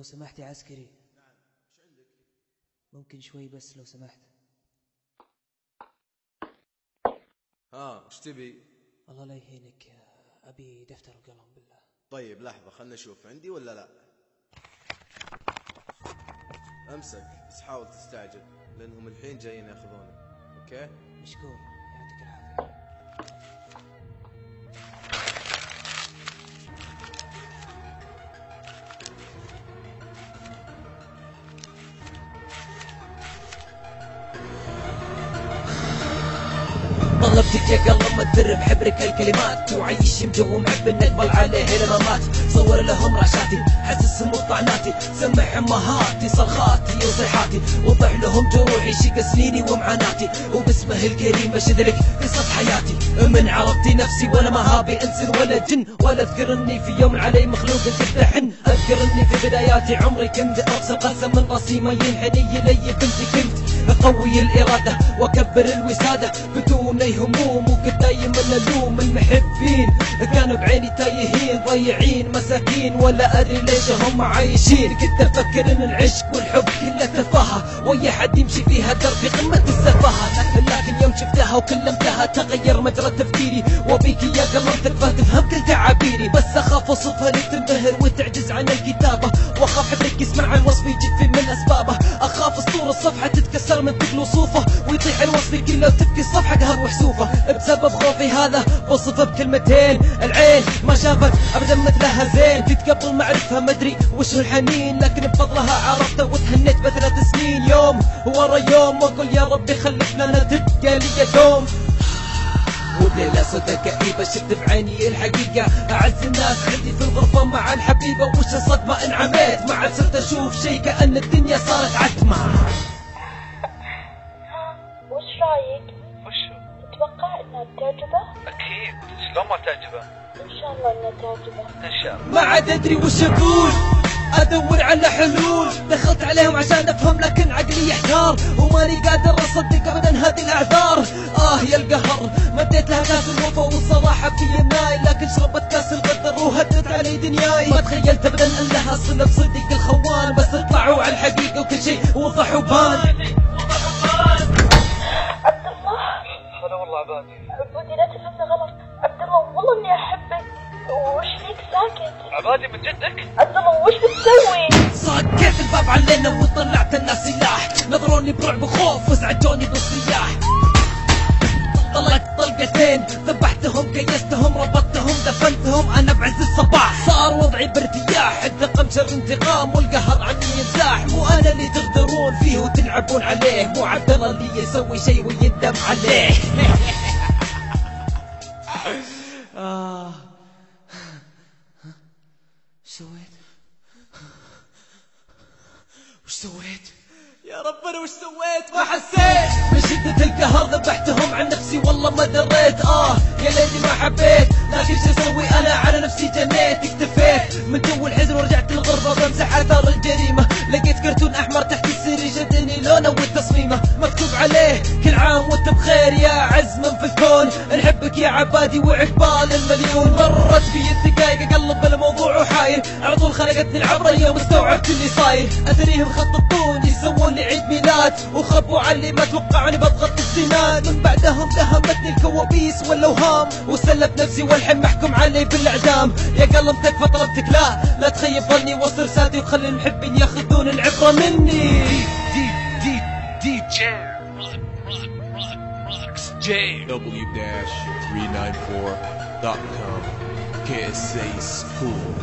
لو سمحت يا عسكري. نعم، ايش عندك؟ ممكن شوي بس لو سمحت. ايش تبي؟ الله لا يهينك، ابي دفتر وقلم بالله. طيب لحظة خلنا نشوف عندي ولا لا. امسك بس حاول تستعجل لانهم الحين جايين ياخذونه. اوكي مشكور، يعطيك العافية. طلبتك يا قلب ما تدرب حبرك الكلمات وعيشهم جو محب نقبل عليه لما مات. صور لهم رشاتي حسسهم بطعناتي، سمع مهاتي صرخاتي وصيحاتي، وضح لهم جروحي شق سنيني ومعاناتي، وباسمه الكريم بشد لك قصة حياتي. من عرفتي نفسي ولا مهابي انس ولا جن، ولا اذكر اني في يوم علي مخلوق كنت احن. اذكر اني في بداياتي عمري كنت ارسل قسم من راسي ما ينحني الي بنتي، كنت اقوي الاراده واكبر الوساده بدون اي هموم، وكنت دايم الوم المحبين كانوا بعيني تايهين ضيعين مساكين ولا ادري ليش هم عايشين. كنت افكر ان العشق والحب كله تفاهه ويا حد يمشي فيها دربي قمه السفاهه، لكن يوم شفتها وكلمتها تغير مجرى تفكيري، وبيك يا قلب تكفى تفهم كل تعابيري. بس اخاف اوصفها لك تنبهر وتعجز عن الكتابه، واخاف حبك يسمع عن وصفي يجف من اسبابه، اخاف اسطور الصفحه تتكسر من ثقل وصوفه ويطيح الوصف كله وتبكي الصفحه قهر وحسوفه. بسبب خوفي هذا بوصفه بكلمتين، العين ما شافت ابدا مثلها زين، كنت قبل ما اعرفها مدري وش الحنين، لكن بفضلها عرفته وتهنيت بثلاث سنين يوم ورا يوم، واقول يا ربي خلف لنا تبقى لي دوم. وليلة سودا كئيبة شفت بعيني الحقيقة، أعز الناس عندي في الغرفة مع الحبيبة، وش الصدمة انعميت ما عاد صرت أشوف شي كأن الدنيا صارت عتمة. وش رايك؟ وشو؟ تتوقع انها تعجبه؟ اكيد، شلون ما تعجبه؟ ان شاء الله انها تعجبه. ان شاء الله. ما عاد ادري وش اقول، ادور على حلول، دخلت عليهم عشان افهم لكن عقلي يحتار، وماني قادر اصدق ابدا هذه الاعذار. يا القهر مديت لها كاس الوفا والصراحه في يمناي، لكن شربت كاس الغدر وهدت علي دنياي. ما تخيلت ابدا ان لها صله بصديق الخوان، بس طلعوا على الحقيقه وكل شيء وضح وبان. عبد الله. هلا والله عبادي. عبودي لا تفهمني غلط، عبد الله والله اني احبك. وش فيك ساكت؟ عبادي من جدك؟ عبد الله وش بتسوي؟ صكيت الباب علينا وطلعت الناس سلاح، نظروني برعب وخوف وزعجوني بالصياح. طلقت طلقتين ذبحتهم كيستهم ربطتهم دفنتهم انا بعز الصباح، صار وضعي بارتياح، الثقة مشر انتقام والقهر عني ينزاح. مو انا اللي تغدرون فيه وتلعبون عليه، مو عبد الله اللي يسوي شيء ويندم عليه. وش سويت؟ يا رب انا وش سويت؟ ما حسيت من شدة القهر ذبحتهم عن نفسي والله ما دريت. يا ليتني ما حبيت، لكن شو اسوي انا على نفسي جنيت. اكتفيت من جو الحزن ورجعت الغربة بمسح اثار الجريمة، لقيت كرتون احمر تحت السرير جدني لونه وتصميمه، مكتوب عليه كل عام وانت بخير يا عز من في الكون، نحبك يا عبادي وعقبال المليون. مرت بي الدقايق اقلب الموضوع وحاير، على طول خلقتني العبرة يوم استوعبت اللي صاير. اتريهم خططوني يسوون لي عيد ميلاد، وخبوا علي ما توقعني بضغط السناد. من بعدهم دهمتني الكوابيس والاوهام، وسلت نفسي والحين محكوم علي بالاعدام. يا قلب تكفى طلبتك لا تخيب ظني وسط رسالتي، وخلي المحبين ياخذون العبرة مني. w-394.com KSA School.